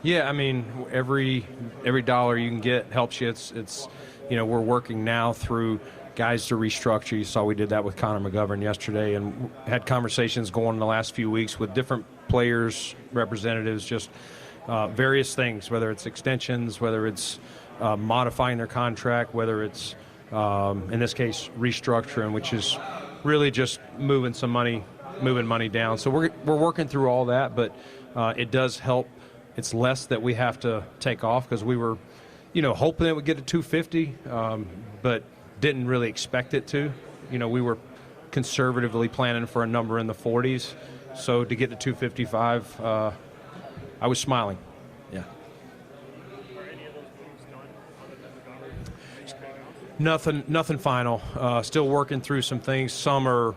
Yeah, I mean, every dollar you can get helps you. It's we're working now through guys to restructure. You saw we did that with Connor McGovern yesterday, and had conversations going in the last few weeks with different players, representatives, just various things, whether it's extensions, whether it's modifying their contract, whether it's, in this case, restructuring, which is really just moving money down. So we're working through all that, but it does help. It's less that we have to take off because we were, hoping it would get to 250, but didn't really expect it to. We were conservatively planning for a number in the 40s. So to get to 255, I was smiling. Yeah. Nothing final. Still working through some things. Some are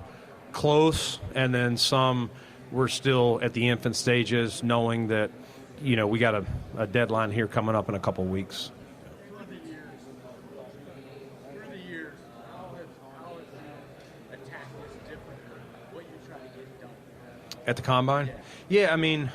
close, and then some we're still at the infant stages, knowing that we got a deadline here coming up in a couple weeks. Through the years, how has the attack different than what you try to get done? At the Combine? Yeah, I mean,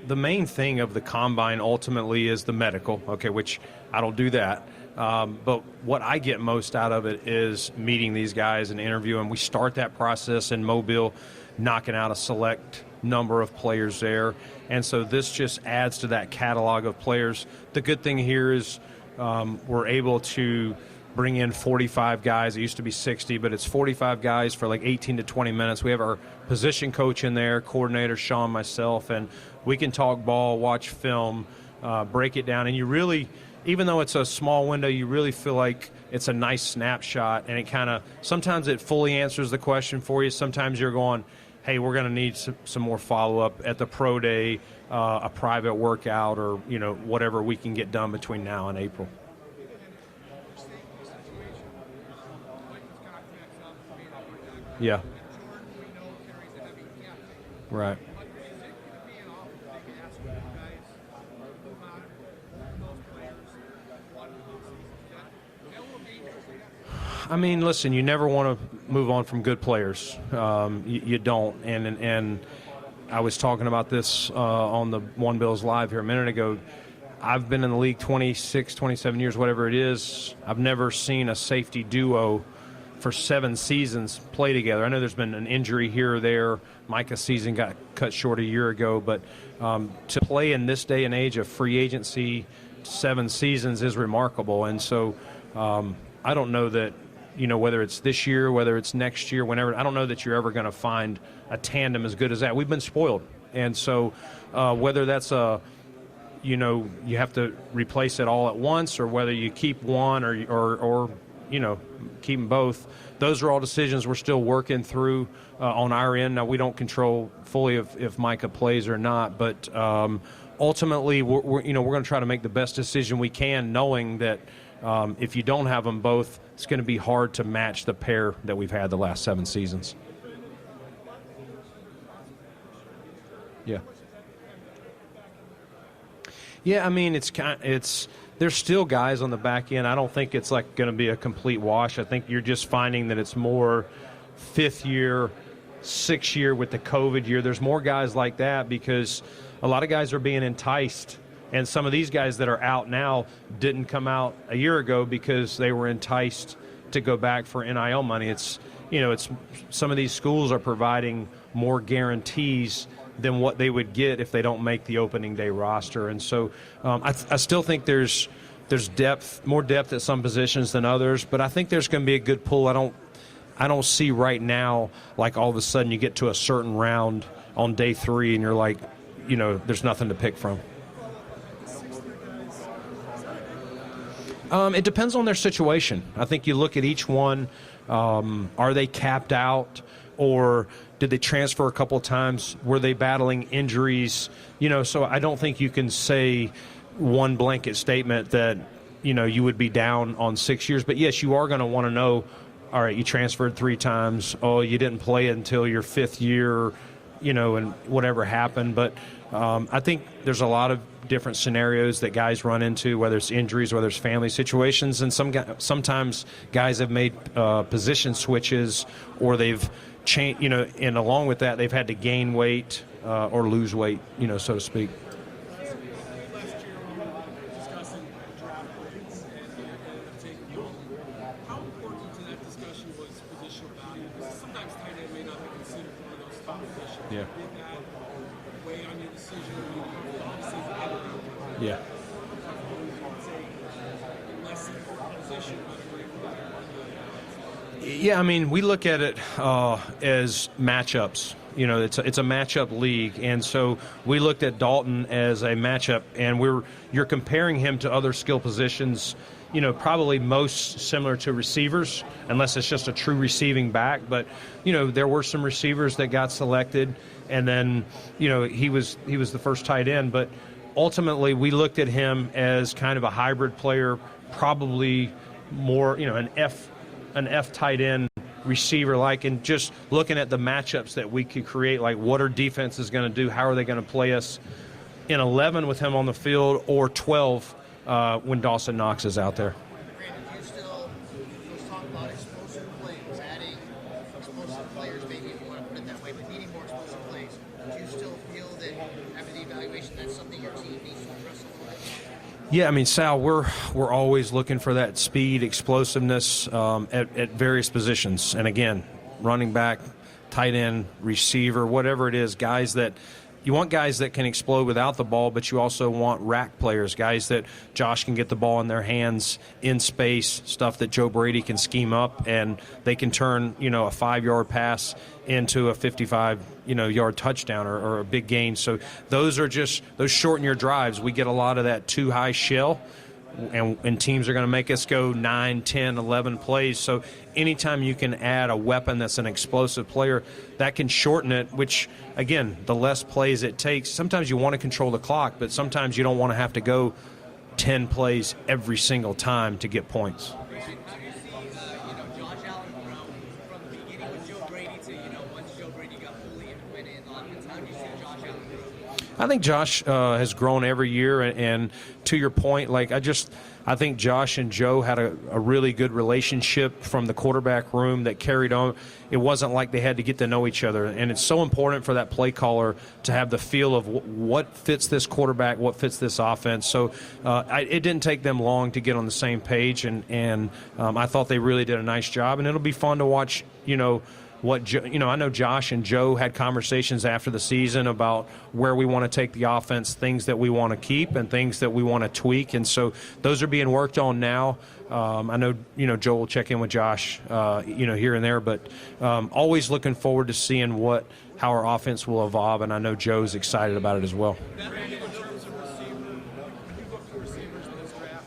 the main thing of the Combine ultimately is the medical, okay, which I don't do that. But what I get most out of it is meeting these guys and interviewing. We start that process in Mobile, knocking out a select number of players there. And so this just adds to that catalog of players. The good thing here is we're able to bring in 45 guys. It used to be 60, but it's 45 guys for like 18 to 20 minutes. We have our position coach in there, coordinator Sean, myself, and we can talk ball, watch film, break it down. And you really, even though it's a small window, you really feel like it's a nice snapshot, and it kind of, sometimes it fully answers the question for you. Sometimes you're going, hey, we're going to need some more follow-up at the pro day, a private workout, or whatever we can get done between now and April. Yeah. Right. I mean, listen, you never want to move on from good players. You don't. And I was talking about this on the One Bills Live here a minute ago. I've been in the league 26, 27 years, whatever it is. I've never seen a safety duo for 7 seasons play together. I know there's been an injury here or there. Micah's season got cut short a year ago. But to play in this day and age of free agency, 7 seasons is remarkable. And so I don't know that, whether it's this year, whether it's next year, whenever, I don't know that you're ever going to find a tandem as good as that. We've been spoiled. And so whether that's you have to replace it all at once, or whether you keep one or keep them both, those are all decisions we're still working through on our end. Now, we don't control fully if Micah plays or not, but ultimately we're going to try to make the best decision we can, knowing that if you don't have them both, it's going to be hard to match the pair that we've had the last 7 seasons. Yeah. Yeah, I mean, there's still guys on the back end. I don't think it's like going to be a complete wash. I think you're just finding that it's more 5th year, 6th year with the COVID year. There's more guys like that because a lot of guys are being enticed. And some of these guys that are out now didn't come out a year ago because they were enticed to go back for NIL money. It's some of these schools are providing more guarantees than what they would get if they don't make the opening day roster. And so I still think there's more depth at some positions than others, but I think there's going to be a good pool. I don't see right now like all of a sudden you get to a certain round on day 3 and you're like, there's nothing to pick from. It depends on their situation. I think you look at each one. Are they capped out, or did they transfer a couple of times? Were they battling injuries? So I don't think you can say one blanket statement that, you would be down on 6 years. But, yes, you are going to want to know, all right, you transferred 3 times. Oh, you didn't play until your 5th year, and whatever happened. But I think there's a lot of different scenarios that guys run into, whether it's injuries, whether it's family situations, and sometimes guys have made position switches, or they've changed, and along with that, they've had to gain weight or lose weight, so to speak. Yeah. Yeah, I mean, we look at it as matchups. You know, it's a matchup league, and so we looked at Dalton as a matchup, and you're comparing him to other skill positions. You know, probably most similar to receivers, unless it's just a true receiving back. But you know, there were some receivers that got selected, and then you know he was the first tight end. But ultimately, we looked at him as kind of a hybrid player, probably more an F tight end receiver like, and just looking at the matchups that we could create, like what are defenses going to do, how are they going to play us in 11 with him on the field, or 12 when Dawson Knox is out there. Brandon, do you still let's talk about explosive plays, adding explosive players, maybe if you want to put it that way, but needing more explosive plays. Do you still feel that after the evaluation that's something your team needs to address a little bit? Yeah, I mean, Sal, we're always looking for that speed, explosiveness at various positions. And again, running back, tight end, receiver, whatever it is, you want guys that can explode without the ball, but you also want rack players, guys that Josh can get the ball in their hands in space, stuff that Joe Brady can scheme up, and they can turn, a 5-yard pass into a 55-yard touchdown or a big gain. So those shorten your drives. We get a lot of that too high shell, and teams are going to make us go 9, 10, 11 plays. So anytime you can add a weapon that's an explosive player, that can shorten it, which, again, the less plays it takes. Sometimes you want to control the clock, but sometimes you don't want to have to go 10 plays every single time to get points. How do you see, Josh Allen grow from the beginning with Joe Brady to, once Joe Brady got fully implemented in the offense? How do you see Josh Allen grow? I think Josh has grown every year, and to your point, I think Josh and Joe had a really good relationship from the quarterback room that carried on. It wasn't like they had to get to know each other, and it's so important for that play caller to have the feel of what fits this quarterback, what fits this offense. So it didn't take them long to get on the same page, and I thought they really did a nice job, and it'll be fun to watch, I know Josh and Joe had conversations after the season about where we want to take the offense, things that we want to keep and things that we want to tweak. And so those are being worked on now. I know, Joe will check in with Josh, here and there, but always looking forward to seeing how our offense will evolve. And I know Joe's excited about it as well. Brandon, in terms of receiver, when you look for receivers in this draft,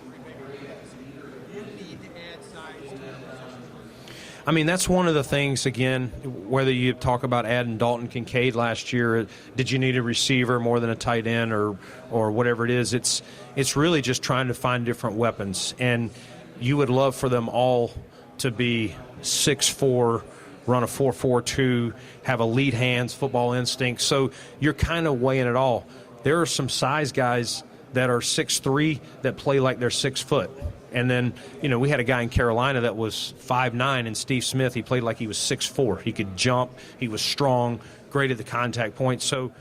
you need to add size to your position. I mean, that's one of the things, again, whether you talk about adding Dalton Kincaid last year, did you need a receiver more than a tight end or whatever it is, it's really just trying to find different weapons. And you would love for them all to be 6'4", run a 4.42, have elite hands, football instinct. So you're kind of weighing it all. There are some size guys that are 6'3" that play like they're 6 foot. And then, we had a guy in Carolina that was 5'9", and Steve Smith, he played like he was 6'4". He could jump. He was strong, great at the contact point. So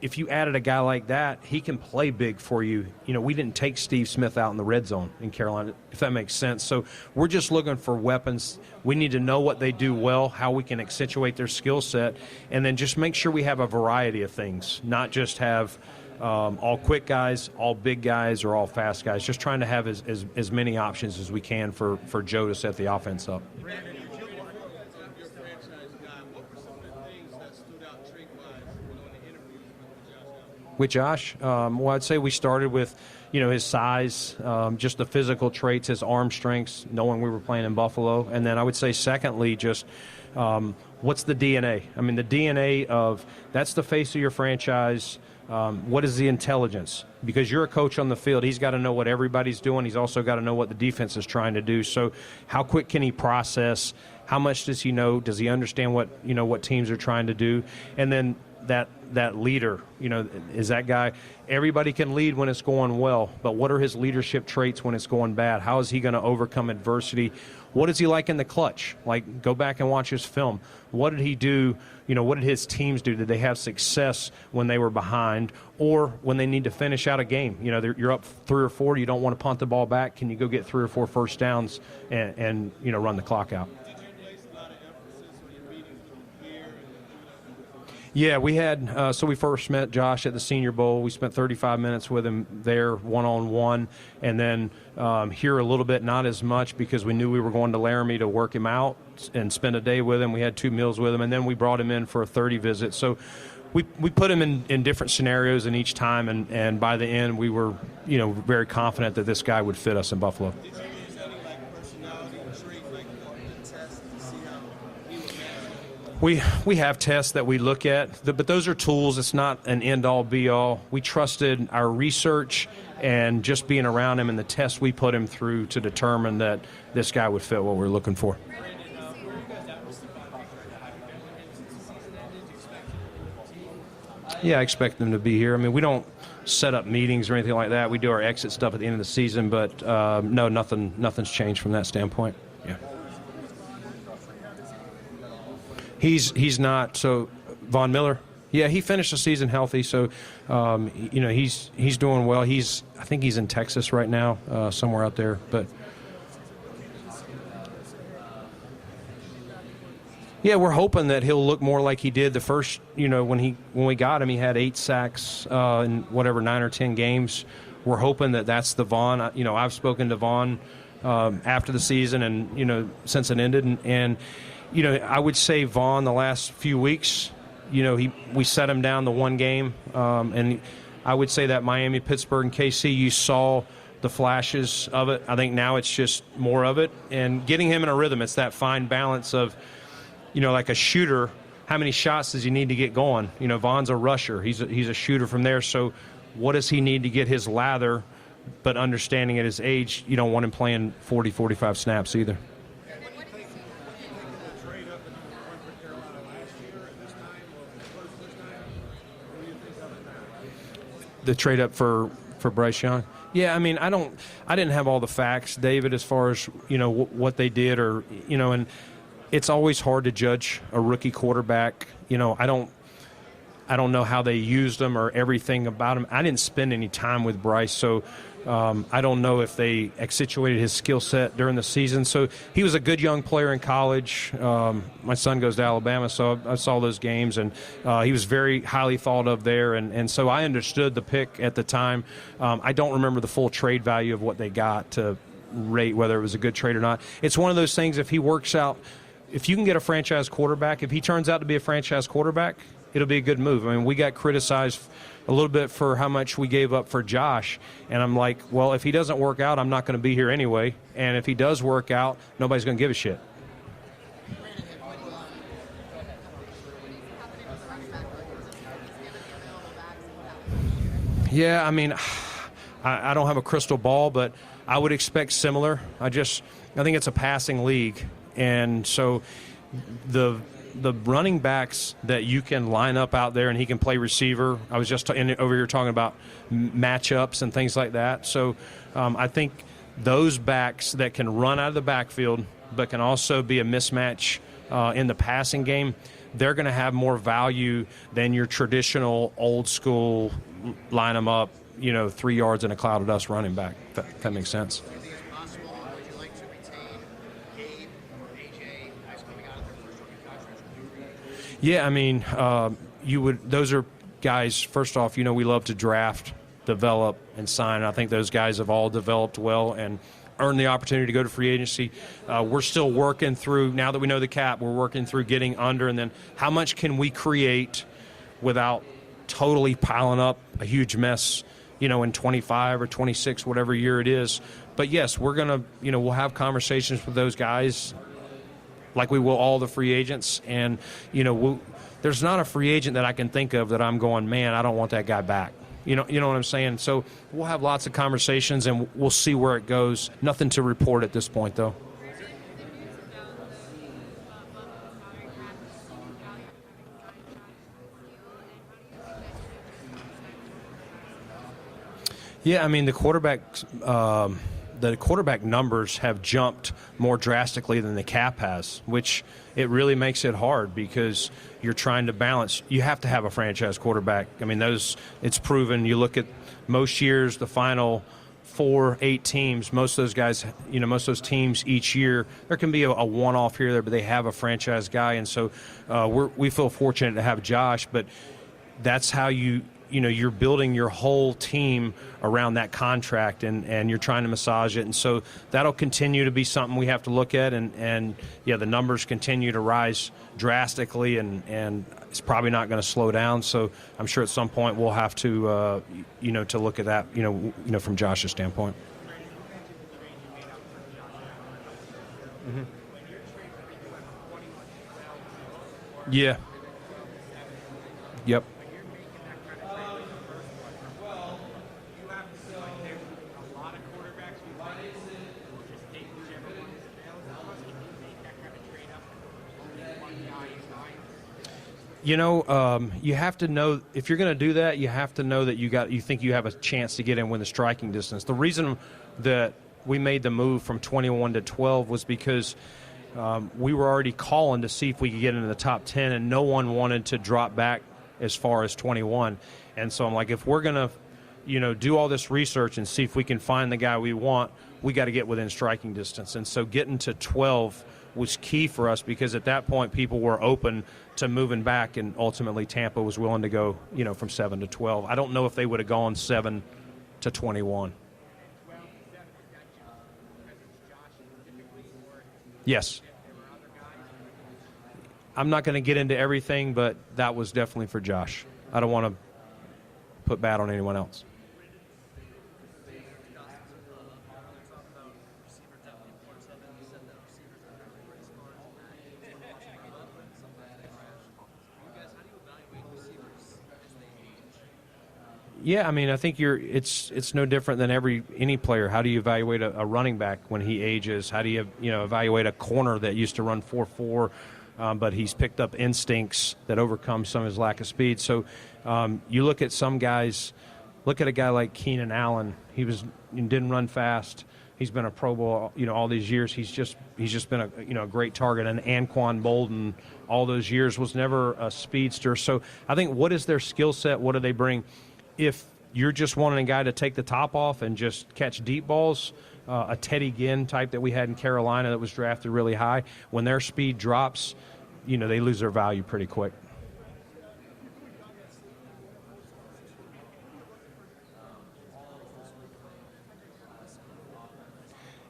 if you added a guy like that, he can play big for you. We didn't take Steve Smith out in the red zone in Carolina, if that makes sense. So we're just looking for weapons. We need to know what they do well, how we can accentuate their skill set, and then just make sure we have a variety of things, not just have all quick guys, all big guys, or all fast guys. Just trying to have as many options as we can for Joe to set the offense up. Brandon, your franchise guy, what were some of the things that stood out trait-wise in the interviews with Josh Allen? Well, I'd say we started with, his size, just the physical traits, his arm strengths, knowing we were playing in Buffalo. And then I would say, secondly, just what's the DNA? I mean, the DNA of that's the face of your franchise. What is the intelligence? Because you're a coach on the field, he's got to know what everybody's doing. He's also got to know what the defense is trying to do. So how quick can he process? How much does he know? Does he understand what teams are trying to do? And then that leader, is that guy? Everybody can lead when it's going well, but what are his leadership traits when it's going bad? How is he going to overcome adversity? What is he like in the clutch? Like, go back and watch his film. What did he do? What did his teams do? Did they have success when they were behind or when they need to finish out a game? You're up 3 or 4. You don't want to punt the ball back. Can you go get 3 or 4 first downs and run the clock out? Did you place a lot of emphasis on your meetings with him here? Yeah, we had, so we first met Josh at the Senior Bowl. We spent 35 minutes with him there one-on-one, and then here a little bit, not as much, because we knew we were going to Laramie to work him out and spend a day with him. We had 2 meals with him, and then we brought him in for a 30 visit. So we put him in different scenarios in each time, and by the end we were, very confident that this guy would fit us in Buffalo. Did you use any personality trait, tests to see how he would manage? We have tests that we look at, but those are tools. It's not an end-all, be-all. We trusted our research and just being around him and the tests we put him through to determine that this guy would fit what we're looking for. Brandon, where are you guys at with the contract? Have you been with him since the season ended? Do you expect him to be Yeah, I expect them to be here. I mean, we don't set up meetings or anything like that. We do our exit stuff at the end of the season, but no, nothing's changed from that standpoint. Yeah. He's not. So Von Miller, yeah, he finished the season healthy. So he's doing well. I think he's in Texas right now, somewhere out there. But yeah, we're hoping that he'll look more like he did the first. When we got him, he had 8 sacks in 9 or 10 games. We're hoping that that's the Vaughn. I've spoken to Vaughn after the season and since it ended, and I would say Vaughn the last few weeks, we set him down the one game, and I would say that Miami, Pittsburgh, and KC, you saw the flashes of it. I think now it's just more of it, and getting him in a rhythm. It's that fine balance of, like a shooter, how many shots does he need to get going? Vaughn's a rusher. He's a shooter from there. So what does he need to get his lather? But understanding at his age, you don't want him playing 40, 45 snaps either. The trade up for Bryce Young? Yeah, I mean, I didn't have all the facts, David, as far as, what they did or, and it's always hard to judge a rookie quarterback. I don't know how they used him or everything about him. I didn't spend any time with Bryce, so I don't know if they accentuated his skill set during the season. So he was a good young player in college. My son goes to Alabama, so I saw those games, and he was very highly thought of there. And so I understood the pick at the time. I don't remember the full trade value of what they got to rate whether it was a good trade or not. It's one of those things, if he works out, if you can get a franchise quarterback, if he turns out to be a franchise quarterback, it'll be a good move. I mean, we got criticized a little bit for how much we gave up for Josh, and I'm like, well, if he doesn't work out, I'm not going to be here anyway, and if he does work out, nobody's going to give a shit. Yeah, I mean, I don't have a crystal ball, but I would expect similar. I think it's a passing league, and so the running backs that you can line up out there and he can play receiver. I was just over here talking about matchups and things like that. So I think those backs that can run out of the backfield but can also be a mismatch in the passing game, they're going to have more value than your traditional old school line them up, 3 yards in a cloud of dust running back. If that makes sense. Yeah, I mean, those are guys, first off, we love to draft, develop, and sign. I think those guys have all developed well and earned the opportunity to go to free agency. We're still working through, now that we know the cap, we're working through getting under, and then how much can we create without totally piling up a huge mess, in 25 or 26, whatever year it is. But yes, we're going to, we'll have conversations with those guys like we will all the free agents. And, there's not a free agent that I can think of that I'm going, man, I don't want that guy back. You know what I'm saying? So we'll have lots of conversations, and we'll see where it goes. Nothing to report at this point, though. Yeah, I mean, the quarterback numbers have jumped more drastically than the cap has, which it really makes it hard because you're trying to balance. You have to have a franchise quarterback. I mean, it's proven. You look at most years, the final 4, 8 teams, most of those guys, most of those teams each year, there can be a one-off here or there, but they have a franchise guy. And so we feel fortunate to have Josh, but that's how you're building your whole team around that contract, and you're trying to massage it. And so that'll continue to be something we have to look at. And the numbers continue to rise drastically, and it's probably not going to slow down. So I'm sure at some point we'll have to, to look at that, from Josh's standpoint. Mm-hmm. Yeah. Yep. You have to know, if you're going to do that, you have to know that you think you have a chance to get in within striking distance. The reason that we made the move from 21 to 12 was because we were already calling to see if we could get into the top 10, and no one wanted to drop back as far as 21. And so I'm like, if we're going to, do all this research and see if we can find the guy we want, we got to get within striking distance. And so getting to 12 was key for us, because at that point people were open to moving back, and ultimately Tampa was willing to go, from 7 to 12. I don't know if they would have gone 7 to 21. Yes. I'm not going to get into everything, but that was definitely for Josh. I don't want to put bad on anyone else. Yeah, I think it's no different than any player. How do you evaluate a running back when he ages? How do you evaluate a corner that used to run 4.4, but he's picked up instincts that overcome some of his lack of speed? So you look at some guys. Look at a guy like Keenan Allen. He didn't run fast. He's been a Pro Bowl, all these years. He's just been a great target. And Anquan Bolden, all those years, was never a speedster. So I think, what is their skill set? What do they bring? If you're just wanting a guy to take the top off and just catch deep balls, a Teddy Ginn type that we had in Carolina that was drafted really high, when their speed drops, they lose their value pretty quick.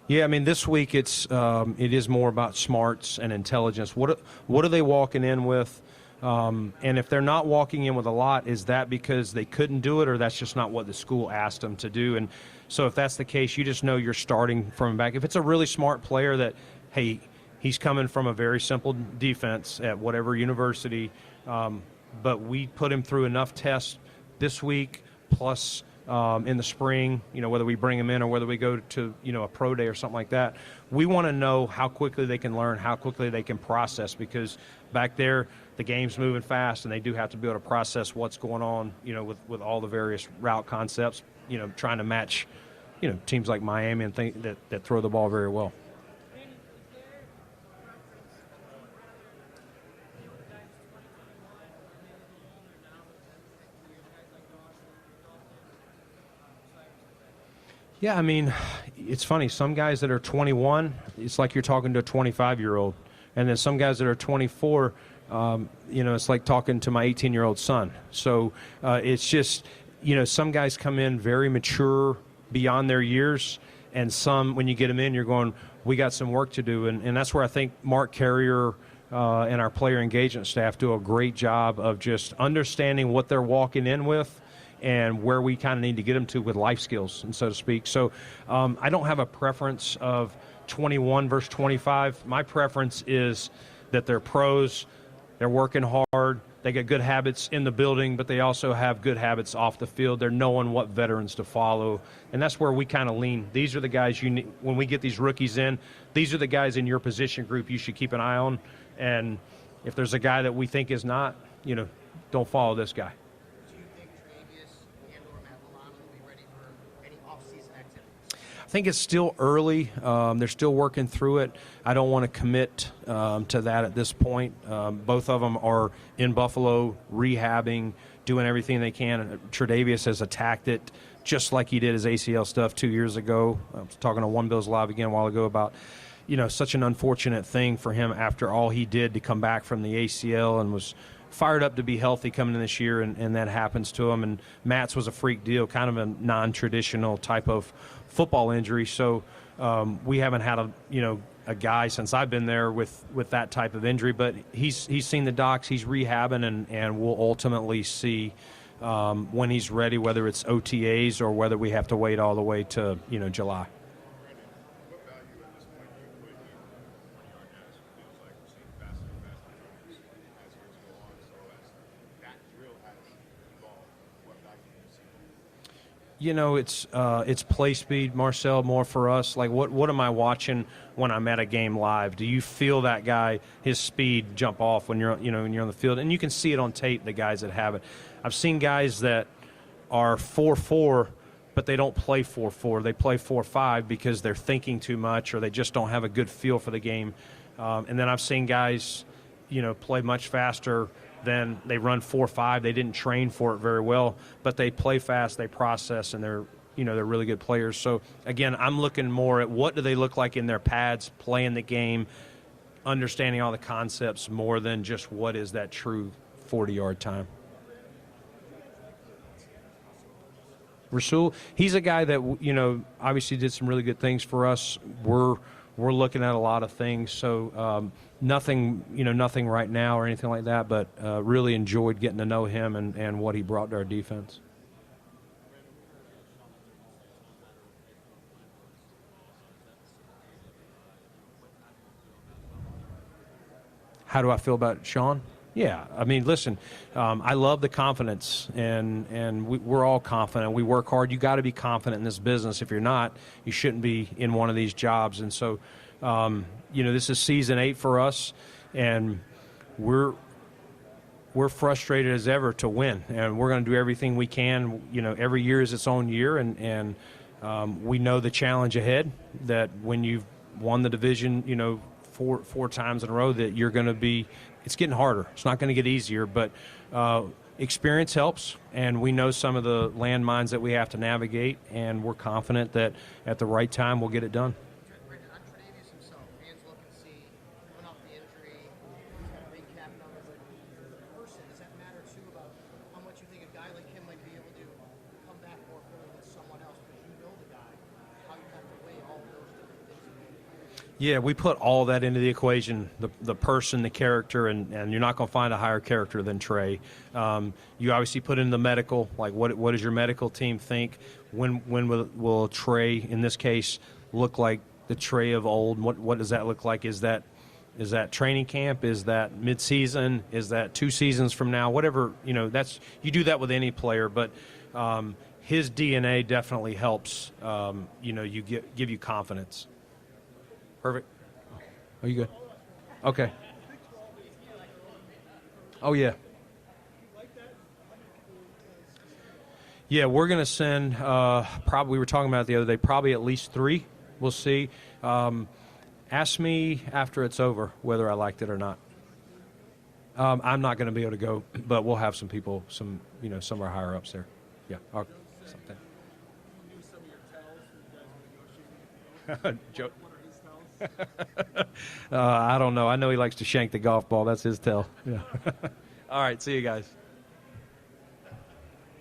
Yeah, this week it is more about smarts and intelligence. What are they walking in with? And if they're not walking in with a lot, is that because they couldn't do it, or that's just not what the school asked them to do? And so if that's the case, you just know you're starting from back. If it's a really smart player that, hey, he's coming from a very simple defense at whatever university, but we put him through enough tests this week, plus in the spring, whether we bring him in or whether we go to, a pro day or something like that, we want to know how quickly they can learn, how quickly they can process, because back there, the game's moving fast, and they do have to be able to process what's going on, with all the various route concepts, trying to match, teams like Miami and that throw the ball very well. Yeah, it's funny. Some guys that are 21, it's like you're talking to a 25-year-old. And then some guys that are 24, it's like talking to my 18-year-old son. So it's just, some guys come in very mature beyond their years, and some, when you get them in, you're going, we got some work to do. And that's where I think Mark Carrier and our player engagement staff do a great job of just understanding what they're walking in with, and where we kind of need to get them to with life skills, and so to speak. So I don't have a preference of 21 versus 25. My preference is that they're pros, they're working hard, they get good habits in the building, but they also have good habits off the field. They're knowing what veterans to follow, and that's where we kind of lean. These are the guys you need when we get these rookies in. These are the guys in your position group you should keep an eye on, and if there's a guy that we think is not, don't follow this guy. I think it's still early. They're still working through it. I don't want to commit to that at this point. Both of them are in Buffalo, rehabbing, doing everything they can. Tre'Davious has attacked it just like he did his ACL stuff 2 years ago. I was talking on One Bills Live again a while ago about, such an unfortunate thing for him after all he did to come back from the ACL and was fired up to be healthy coming in this year, and that happens to him. And Matt's was a freak deal, kind of a non-traditional type of football injury. So we haven't had a guy since I've been there with that type of injury, but he's seen the docs, he's rehabbing, and we'll ultimately see when he's ready, whether it's OTAs or whether we have to wait all the way to July. It's play speed, Marcel, more for us. Like, what am I watching when I'm at a game live? Do you feel that guy, his speed jump off when you're on the field? And you can see it on tape, the guys that have it. I've seen guys that are 4-4, but they don't play 4-4. They play 4-5 because they're thinking too much or they just don't have a good feel for the game. And then I've seen guys, play much faster. Then they run 4-5. They didn't train for it very well, but they play fast, they process, and they're really good players. So again, I'm looking more at what do they look like in their pads, playing the game, understanding all the concepts more than just what is that true 40-yard time. Rasul, he's a guy that obviously did some really good things for us. We're looking at a lot of things, so nothing right now or anything like that, but really enjoyed getting to know him and what he brought to our defense. How do I feel about Sean? Yeah, I mean, listen, I love the confidence, and we're all confident. We work hard. You got to be confident in this business. If you're not, you shouldn't be in one of these jobs. And so, this is season 8 for us, and we're frustrated as ever to win, and we're going to do everything we can. Every year is its own year, and we know the challenge ahead. That when you've won the division, four times in a row, that you're going to be. It's getting harder. It's not going to get easier, but experience helps, and we know some of the landmines that we have to navigate, and we're confident that at the right time we'll get it done. Brandon, on Tre'Davious himself, fans look and see, coming off the injury, he's got a big cap number, but the person, does that matter too about how much you think a guy like him might be able to come back more fully than someone else, because you know the guy, how you have to weigh all of those different things. Yeah, we put all that into the equation, the person, the character, and you're not going to find a higher character than Trey. You obviously put in the medical, like what does your medical team think? When will Trey, in this case, look like the Trey of old? What does that look like? Is that training camp? Is that midseason? Is that 2 seasons from now? Whatever, that's you do that with any player, but his DNA definitely helps. Give you confidence. Perfect. Are you good? Okay. Oh, yeah. Yeah, we're going to send probably, we were talking about it the other day, probably at least 3. We'll see. Ask me after it's over whether I liked it or not. I'm not going to be able to go, but we'll have some people, some of our higher ups there. Yeah. Something. Joe. I don't know. I know he likes to shank the golf ball. That's his tell. Yeah. All right. See you guys.